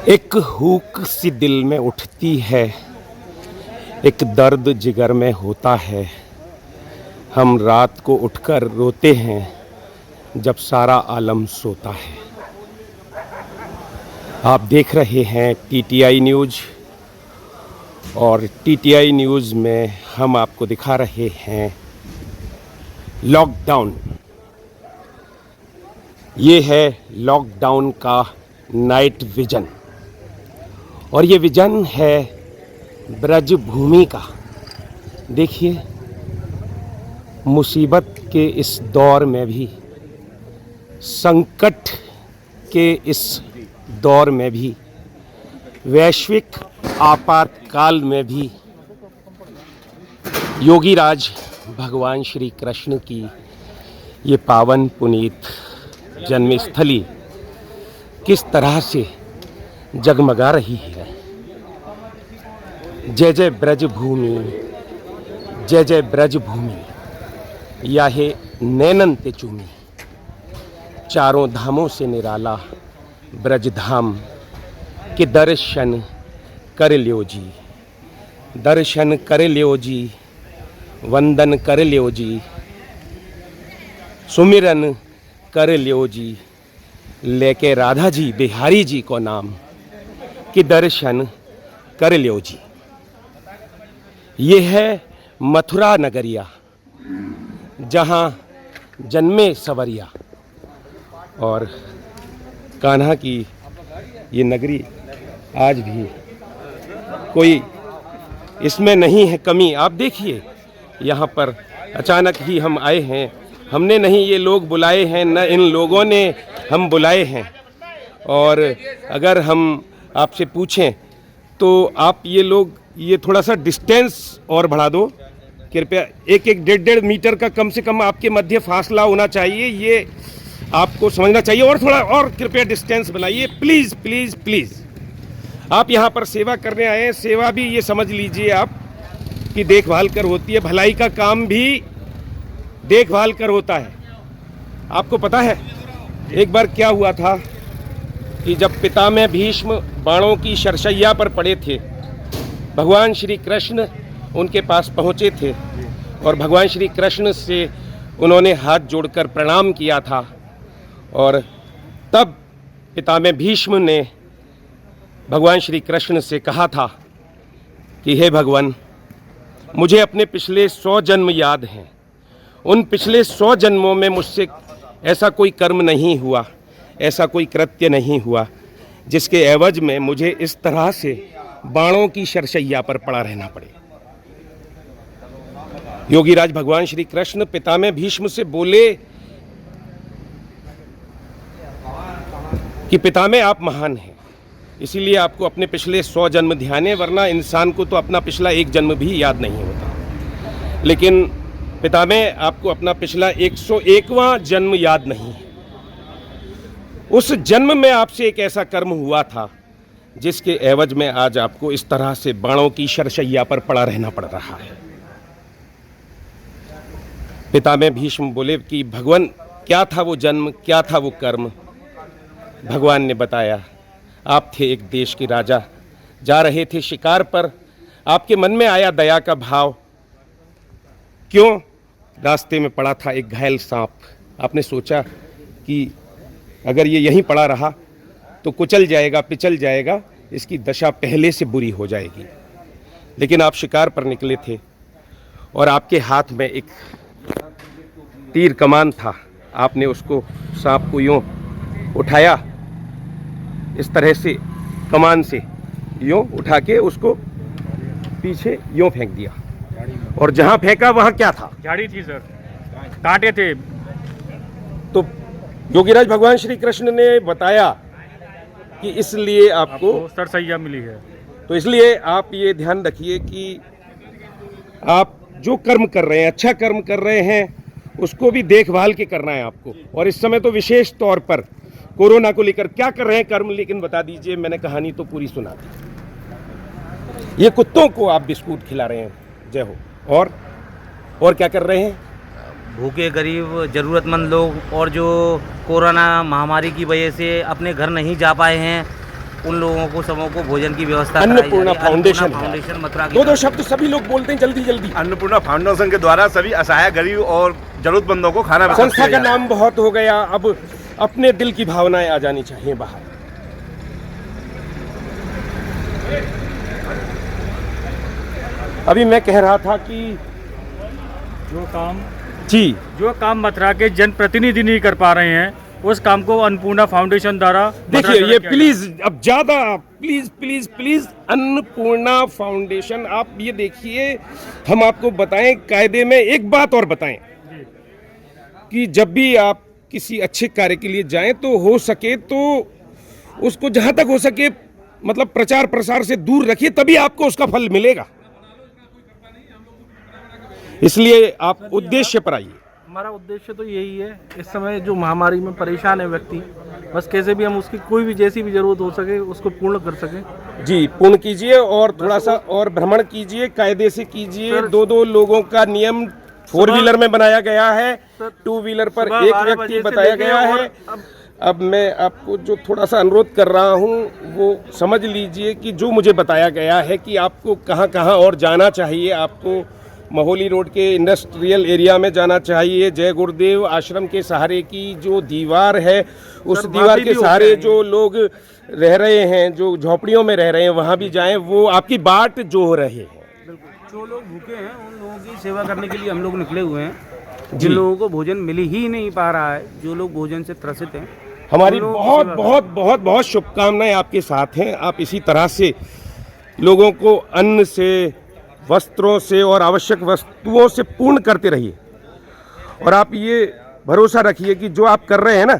एक हुक सी दिल में उठती है, एक दर्द जिगर में होता है। हम रात को उठकर रोते हैं जब सारा आलम सोता है। आप देख रहे हैं टीटीआई न्यूज़ और टीटीआई न्यूज़ में हम आपको दिखा रहे हैं लॉकडाउन। ये है लॉकडाउन का नाइट विजन और ये विजन है ब्रजभूमि का। देखिए, मुसीबत के इस दौर में भी, संकट के इस दौर में भी, वैश्विक आपातकाल में भी योगीराज भगवान श्री कृष्ण की ये पावन पुनीत जन्मस्थली किस तरह से जगमगा रही है। जय जय ब्रजभूमि, जय जय ब्रजभूमि, या है नैनन ते चूमी। चारों धामों से निराला ब्रजधाम के दर्शन कर लियो जी, दर्शन कर लियो जी, वंदन कर लियो जी, सुमिरन कर लियो जी, लेके राधा जी बिहारी जी को नाम के दर्शन कर लियो जी। ये है मथुरा नगरिया जहाँ जन्मे सवरिया, और कान्हा की ये नगरी आज भी कोई इसमें नहीं है कमी। आप देखिए, यहाँ पर अचानक ही हम आए हैं, हमने नहीं ये लोग बुलाए हैं, न इन लोगों ने हम बुलाए हैं। और अगर हम आपसे पूछें तो आप ये लोग ये थोड़ा सा डिस्टेंस और बढ़ा दो कृपया। एक एक डेढ़ मीटर का कम से कम आपके मध्य फासला होना चाहिए, ये आपको समझना चाहिए। और थोड़ा और कृपया डिस्टेंस बनाइए, प्लीज़ प्लीज़ प्लीज़। आप यहाँ पर सेवा करने आए हैं, सेवा भी ये समझ लीजिए आप कि देखभाल कर होती है, भलाई का काम भी देखभाल कर होता है। आपको पता है एक बार क्या हुआ था कि जब पितामह भीष्म बाणों की शरशैया पर पड़े थे, भगवान श्री कृष्ण उनके पास पहुँचे थे और भगवान श्री कृष्ण से उन्होंने हाथ जोड़कर प्रणाम किया था। और तब पितामह भीष्म ने भगवान श्री कृष्ण से कहा था कि हे भगवान, मुझे अपने पिछले 100 जन्म याद हैं। उन पिछले 100 जन्मों में मुझसे ऐसा कोई कर्म नहीं हुआ, ऐसा कोई कृत्य नहीं हुआ जिसके एवज में मुझे इस तरह से बाणों की शरशैया पर पड़ा रहना पड़े। योगीराज भगवान श्री कृष्ण पितामह भीष्म से बोले कि पितामह, आप महान हैं, इसीलिए आपको अपने पिछले 100 जन्म ध्यान है, वरना इंसान को तो अपना पिछला एक जन्म भी याद नहीं होता। लेकिन पितामह, आपको अपना पिछला 101वां जन्म याद नहीं है। उस जन्म में आपसे एक ऐसा कर्म हुआ था जिसके एवज में आज आपको इस तरह से बाणों की शरशैया पर पड़ा रहना पड़ रहा है। पितामह भीष्म बोले कि भगवान, क्या था वो जन्म, क्या था वो कर्म? भगवान ने बताया, आप थे एक देश के राजा, जा रहे थे शिकार पर, आपके मन में आया दया का भाव। क्यों? रास्ते में पड़ा था एक घायल सांप। आपने सोचा कि अगर ये यहीं पड़ा रहा तो कुचल जाएगा, पिचल जाएगा, इसकी दशा पहले से बुरी हो जाएगी। लेकिन आप शिकार पर निकले थे और आपके हाथ में एक तीर कमान था। आपने उसको, सांप को यूँ उठाया, इस तरह से कमान से यूँ उठा के उसको पीछे यूँ फेंक दिया। और जहाँ फेंका वहाँ क्या था? झाड़ी थी सर, कांटे थे। तो योगीराज भगवान श्री कृष्ण ने बताया कि इसलिए आपको सरसैया मिली है। तो इसलिए आप ये ध्यान रखिए कि आप जो कर्म कर रहे हैं, अच्छा कर्म कर रहे हैं, उसको भी देखभाल के करना है आपको। और इस समय तो विशेष तौर पर कोरोना को लेकर क्या कर रहे हैं कर्म, लेकिन बता दीजिए। मैंने कहानी तो पूरी सुना दी। ये कुत्तों को आप बिस्कुट खिला रहे हैं, जय हो। और क्या कर रहे हैं? भूखे गरीब ज़रूरतमंद लोग और जो कोरोना महामारी की वजह से अपने घर नहीं जा पाए हैं, उन लोगों को सबों को भोजन की व्यवस्था कराई जा रही अन्नपूर्णा है। फाउंडेशन अन्नपूर्णा है। फाउंडेशन मथुरा की दो तरफ शब्द सभी लोग बोलते हैं जल्दी जल्दी। अन्नपूर्णा फाउंडेशन के द्वारा सभी असहाय गरीब और जरूरतमंदों को खाना वितरित संस्था किया का जा रहा है। नाम बहुत हो गया, अब अपने दिल की भावनाएं आ जानी चाहिए बाहर। अभी मैं कह रहा था कि जो काम मथुरा के जनप्रतिनिधि नहीं कर पा रहे हैं, उस काम को अन्नपूर्णा फाउंडेशन द्वारा मथुरा देखिए जिला ये किया प्लीज अब ज्यादा please please please Annapurna foundation, आप ये देखिए, हम आपको बताएं कायदे में एक बात और बताएं कि जब भी आप किसी अच्छे कार्य के लिए जाएं तो हो सके तो उसको जहां तक हो सके मतलब प्रचार प्रसार से दूर रखिए, तभी आपको उसका फल मिलेगा। इसलिए आप उद्देश्य पर आइए। हमारा उद्देश्य तो यही है, इस समय जो महामारी में परेशान है व्यक्ति, बस कैसे भी हम उसकी कोई भी जैसी भी जरूरत हो सके उसको पूर्ण कर सकें। जी पूर्ण कीजिए और थोड़ा सा और भ्रमण कीजिए, कायदे से कीजिए। सर, दो लोगों का नियम 4 व्हीलर में बनाया गया है, सर, 2 व्हीलर पर सुबह एक 12 व्यक्ति बजे से बताया लेके गया और है। अब मैं आपको जो थोड़ा सा अनुरोध कर रहा हूँ वो समझ लीजिए कि जो मुझे बताया गया है कि आपको कहाँ कहाँ और जाना चाहिए। आपको महोली रोड के इंडस्ट्रियल एरिया में जाना चाहिए। जय गुरुदेव आश्रम के सहारे की जो दीवार है, उस सर, दीवार वहाँ के भी सहारे होते हैं। जो लोग रह रहे हैं, जो झोपड़ियों में रह रहे हैं, वहाँ भी जाएं, वो आपकी बाट जोह रहे हैं। जो लोग भूखे हैं उन लोगों की सेवा करने के लिए हम लोग निकले हुए हैं। जी। जिन लोगों को भोजन मिल ही नहीं पा रहा है, जो लोग भोजन से त्रसित हैं, हमारी उन लोगों की बहुत सेवा बहुत बहुत बहुत शुभकामनाएं आपके साथ हैं। आप इसी तरह से लोगों को अन्न से, वस्त्रों से और आवश्यक वस्तुओं से पूर्ण करते रहिए। और आप ये भरोसा रखिए कि जो आप कर रहे हैं ना,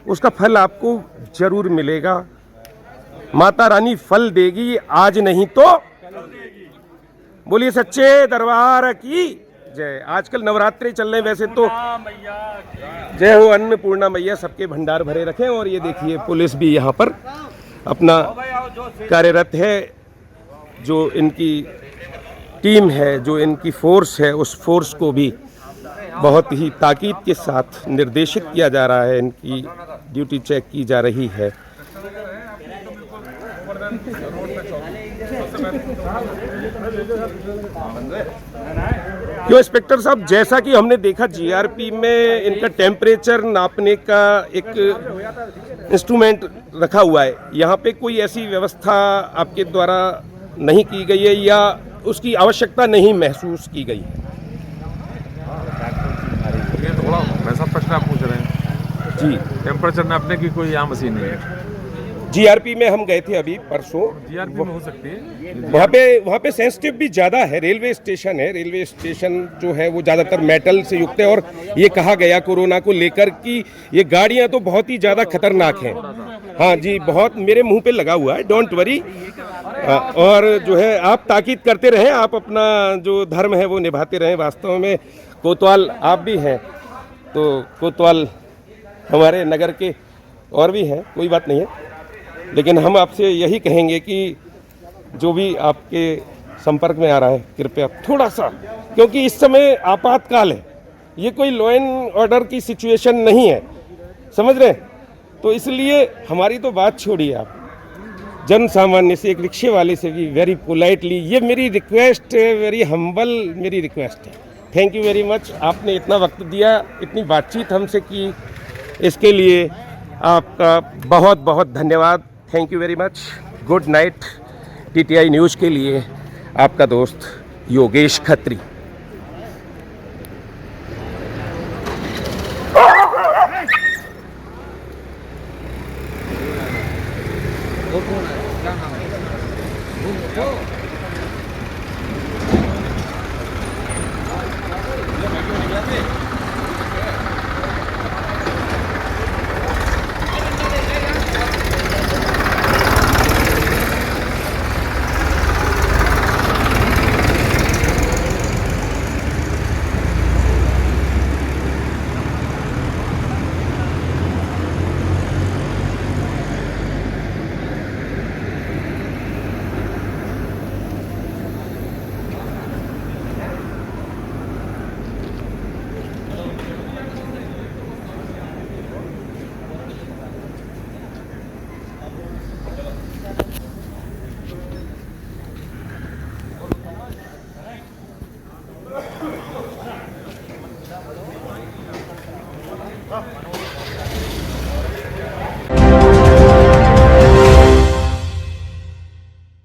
उसका फल आपको जरूर मिलेगा। माता रानी फल देगी, आज नहीं तो बोलिए सच्चे दरबार की जय। आजकल नवरात्रि चल रहे, वैसे तो जय हो अन्नपूर्णा मैया सबके भंडार भरे रखें। और ये देखिए पुलिस भी यहाँ पर अपना कार्यरत है। जो इनकी टीम है, जो इनकी फोर्स है, उस फोर्स को भी बहुत ही ताकीद के साथ निर्देशित किया जा रहा है। इनकी ड्यूटी चेक की जा रही है। क्यों इंस्पेक्टर साहब, जैसा कि हमने देखा जीआरपी में इनका टेम्परेचर नापने का एक इंस्ट्रूमेंट रखा हुआ है, यहाँ पे कोई ऐसी व्यवस्था आपके द्वारा नहीं की गई है या उसकी आवश्यकता नहीं महसूस की गई है? ये तो बड़ा वैसा प्रश्न आप पूछ रहे हैं। जी, टेम्परेचर नापने की कोई यहाँ मशीन नहीं है। जीआरपी में हम गए थे अभी परसों। जीआरपी में हो सकती है। वहाँ पे सेंसिटिव भी ज़्यादा है। रेलवे स्टेशन है, रेलवे स्टेशन जो है वो ज़्यादातर मेटल से युक्त है। और ये कहा गया कोरोना को लेकर कि ये गाड़ियाँ तो बहुत ही ज़्यादा खतरनाक हैं। हाँ जी, बहुत मेरे मुंह पे लगा हुआ है, डोंट वरी। और जो है आप ताकीद करते रहें, आप अपना जो धर्म है वो निभाते रहें। वास्तव में कोतवाल आप भी हैं, तो कोतवाल हमारे नगर के और भी हैं, कोई बात नहीं है। लेकिन हम आपसे यही कहेंगे कि जो भी आपके संपर्क में आ रहा है, कृपया थोड़ा सा, क्योंकि इस समय आपातकाल है, ये कोई लॉ एंड ऑर्डर की सिचुएशन नहीं है, समझ रहे हैं? तो इसलिए हमारी तो बात छोड़िए, आप जन सामान्य से, एक रिक्शे वाले से भी वेरी पोलाइटली, ये मेरी रिक्वेस्ट है, वेरी हम्बल मेरी रिक्वेस्ट है। थैंक यू वेरी मच, आपने इतना वक्त दिया, इतनी बातचीत हमसे की, इसके लिए आपका बहुत बहुत धन्यवाद। Thank you very much. Good night. TTI news के लिए आपका दोस्त योगेश खत्री।